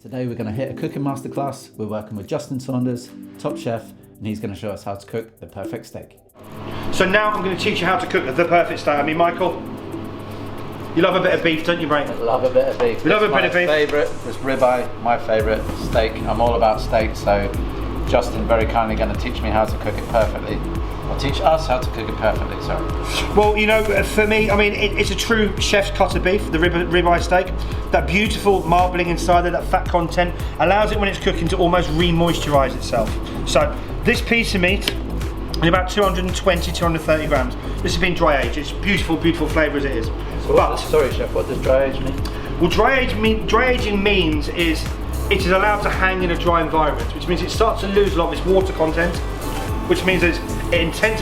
Today we're going to hit a cooking masterclass. We're working with Justin Saunders, top chef, and he's going to show us how to cook the perfect steak. So now I'm going to teach you how to cook the perfect steak. I mean, Michael, you love a bit of beef, don't you, mate? I love a bit of beef. You love a bit of beef. Favourite is ribeye, my favourite steak. I'm all about steak, so Justin very kindly going to teach me how to cook it perfectly. Or teach us how to cook it perfectly, sorry. Well, you know, for me, I mean, it's a true chef's cut of beef, the ribeye steak. That beautiful marbling inside there, that fat content, allows it when it's cooking to almost re-moisturise itself. So, this piece of meat is about 220, 230 grams. This has been dry aged. It's beautiful, beautiful flavour as it is. So sorry, chef, what does dry age mean? Well, dry aging means it is allowed to hang in a dry environment, which means it starts to lose a lot of its water content, which means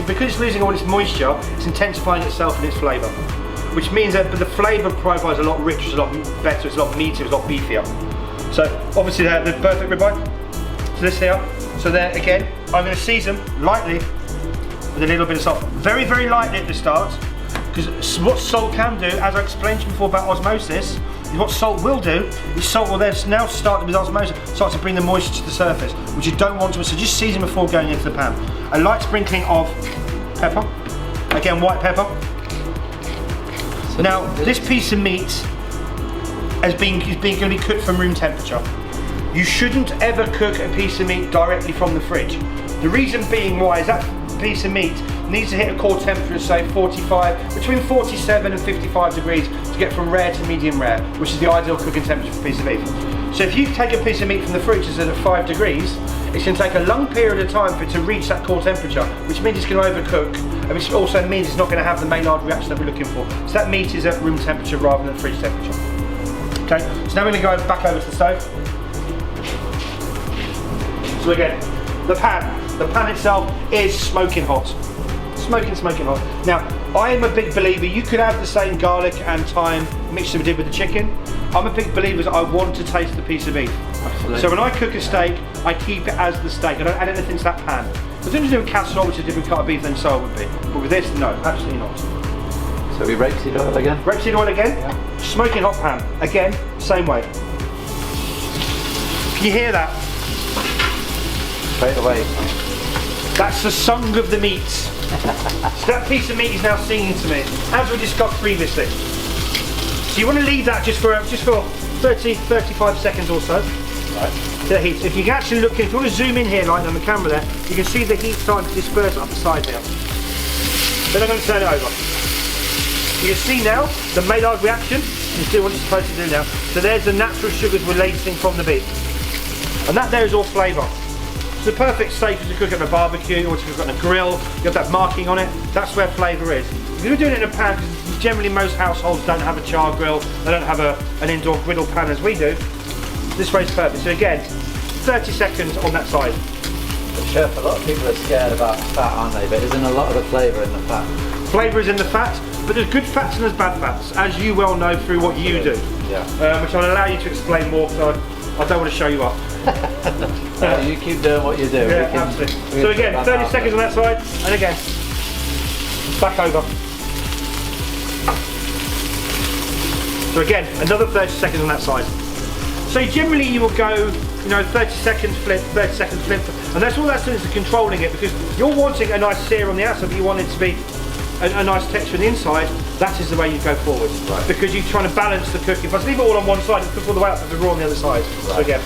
because it's losing all its moisture, it's intensifying itself in its flavour. Which means that the flavour profile is a lot richer, it's a lot better, it's a lot meatier, it's a lot beefier. So obviously the perfect ribeye. So this here. So there again, I'm going to season lightly with a little bit of salt. Very, very lightly at the start, because what salt can do, as I explained to you before about osmosis, is what salt will do is salt will then now start with osmosis, start to bring the moisture to the surface, which you don't want to. So just season before going into the pan. A light sprinkling of pepper, again white pepper. Now, this piece of meat is going to be cooked from room temperature. You shouldn't ever cook a piece of meat directly from the fridge. The reason being why is that piece of meat needs to hit a core temperature of say 45, between 47 and 55 degrees to get from rare to medium rare, which is the ideal cooking temperature for a piece of beef. So if you take a piece of meat from the fridge that's at 5 degrees, it's going to take a long period of time for it to reach that core temperature, which means it's going to overcook, and which also means it's not going to have the Maillard reaction that we're looking for. So that meat is at room temperature rather than fridge temperature. Okay, so now we're going to go back over to the stove. So again, the pan itself is smoking hot. Smoking hot. Now, I am a big believer, you could have the same garlic and thyme mixture we did with the chicken. I'm a big believer that I want to taste the piece of beef. Absolutely. So when I cook a steak, I keep it as the steak. I don't add anything to that pan. If I was going to do a casserole, which is a different cut of beef, then so it would be. But with this, no, absolutely not. So we rapeseed oil again? Rapeseed oil again. Yeah. Smoking hot pan. Again, same way. Can you hear that? Straight away. That's the song of the meat. So that piece of meat is now singing to me, as we discussed previously. So you want to leave that just for 30, 35 seconds or so. Right. The heat. If you can actually look in, if you want to zoom in here, like on the camera there, you can see the heat starting to disperse up the side here. Then I'm going to turn it over. You can see now the Maillard reaction. You see what it's supposed to do now. So there's the natural sugars releasing from the beef. And that there is all flavour. It's the perfect steak to cook on a barbecue or to cook on a grill. You have that marking on it. That's where flavour is. If you're doing it in a pan, because generally most households don't have a char grill, they don't have an indoor griddle pan as we do. This way is perfect. So again, 30 seconds on that side. But chef, a lot of people are scared about fat, aren't they? But isn't a lot of the flavour in the fat? Flavour is in the fat, but there's good fats and there's bad fats, as you well know through what you do. Yeah. Which I'll allow you to explain more, so I don't want to show you up. No, you keep doing what you do. Yeah, absolutely. So again, 30 seconds on that side, and again, back over. So again, another 30 seconds on that side. So generally you will go, 30 seconds flip, 30 seconds flip, and that's all that's doing is controlling it, because you're wanting a nice sear on the outside, but you want it to be a nice texture on the inside. That is the way you go forward. Right. Because you're trying to balance the cooking. If I leave it all on one side, it'll cook all the way up, but the raw on the other side. Right. So again.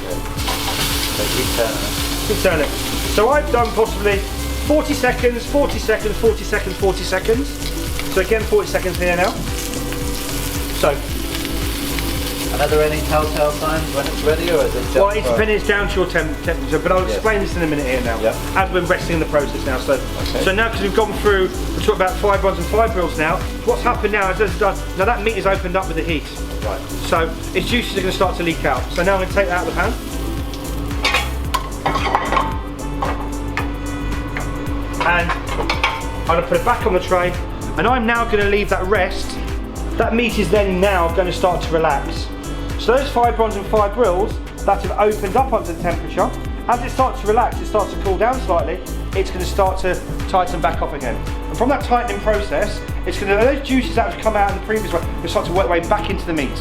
So keep turning it. Keep turning it. So I've done possibly 40 seconds, 40 seconds, 40 seconds, 40 seconds. So again, 40 seconds here now. So. And are there any telltale signs when it's ready, or is it just... Well, it's depending, it's down to your temperature, but I'll explain this in a minute here now. Yep. As we're resting in the process now. So now, because we've gone through, we talked about 5 rods and 5 grills now, what's happened now is now that meat is opened up with the heat. Right. So its juices are going to start to leak out. So now I'm going to take that out of the pan. And I'm going to put it back on the tray, and I'm now going to leave that rest. That meat is then now going to start to relax. So those 5 bronze and 5 grills that have opened up onto the temperature, as it starts to relax, it starts to cool down slightly, it's going to start to tighten back up again. And from that tightening process, it's going to, those juices that have come out in the previous one, will start to work their way back into the meat.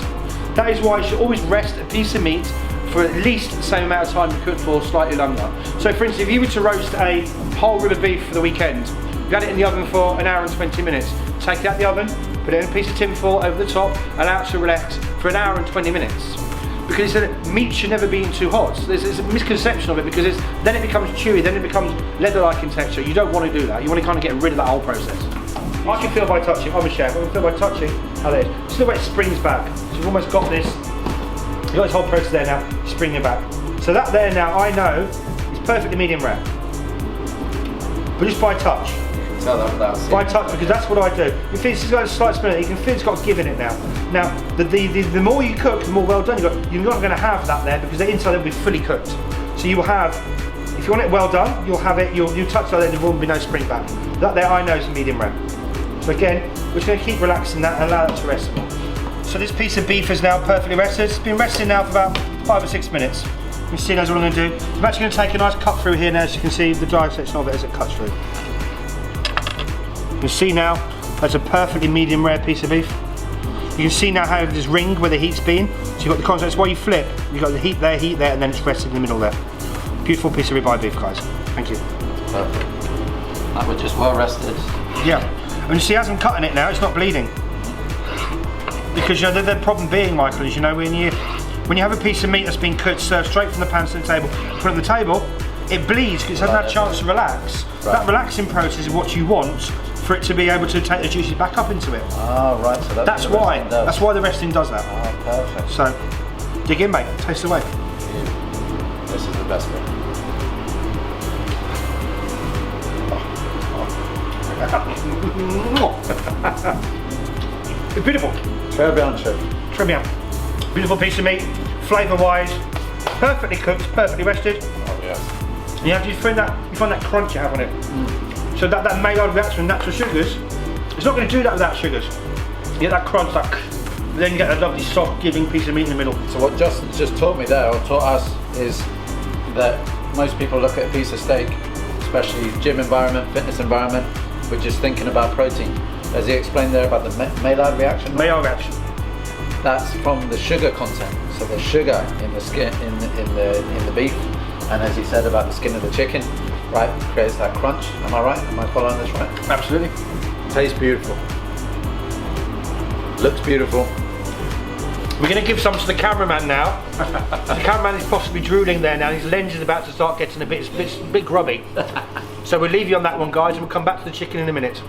That is why you should always rest a piece of meat for at least the same amount of time you could for, slightly longer. So for instance, if you were to roast a whole rib of beef for the weekend, you had it in the oven for an hour and 20 minutes, take it out the oven, put it in a piece of tin foil over the top, allow it to relax for an hour and 20 minutes. Because meat should never be too hot. So there's a misconception of it, because then it becomes chewy, then it becomes leather-like in texture. You don't want to do that. You want to kind of get rid of that whole process. I can feel by touching, I'm a chef, I can feel by touching how that is. See the way it springs back. So you've almost got this, you've got this whole process there now, springing back. So that there now, I know, is perfectly medium rare. But just by touch. Tell that without seeing. By touch, because that's what I do. You feel it's got a slight spin, you can feel it's got a give in it now. Now, the more you cook, the more well done you got. You're not going to have that there, because the inside will be fully cooked. So you will have, if you want it well done, you'll have it, you touch that, there will be no spring back. That there I know is medium rare. So again, we're just going to keep relaxing that and allow that to rest more. So this piece of beef is now perfectly rested. It's been resting now for about 5 or 6 minutes. You can see that's what I'm going to do. I'm actually going to take a nice cut through here now, so you can see the dry section of it as it cuts through. You can see now that's a perfectly medium rare piece of beef. You can see now how this ring where the heat's been. So you've got the contact. That's why you flip. You've got the heat there, and then it's rested in the middle there. Beautiful piece of ribeye beef, guys. Thank you. Perfect. That was just well rested. Yeah. And you see, as I'm cutting it now, it's not bleeding. Because you know the problem being, Michael, is when you have a piece of meat that's been cooked, served straight from the pan to the table, put it on the table, it bleeds because it hasn't had a chance to relax. Right. That relaxing process is what you want for it to be able to take the juices back up into it. Oh, right. So that's why. That's why the resting does that. Oh, perfect. So, dig in, mate. Taste away. This is the best bit. It's beautiful. Très bien, chef. Très bien. Beautiful piece of meat, flavour-wise, perfectly cooked, perfectly rested. Oh yes. Yeah, you find that crunch you have on it. Mm. So that Maillard reacts with natural sugars. It's not going to do that without sugars. You get that crunch, then you get a lovely soft, giving piece of meat in the middle. So what Justin just taught me there, or taught us, is that most people look at a piece of steak, especially gym environment, fitness environment, we're just thinking about protein. As he explained there about the Maillard reaction. Maillard reaction. That's from the sugar content. So the sugar in the skin, in the beef, and as he said about the skin of the chicken, right, creates that crunch. Am I right? Am I following this right? Absolutely. Tastes beautiful. Looks beautiful. We're going to give some to the cameraman now. The cameraman is possibly drooling there now. His lens is about to start getting a bit grubby. So we'll leave you on that one, guys, and we'll come back to the chicken in a minute.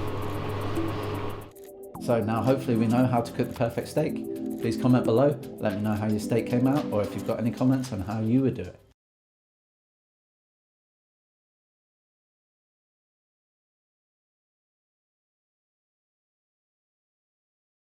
So now hopefully we know how to cook the perfect steak. Please comment below, let me know how your steak came out, or if you've got any comments on how you would do it.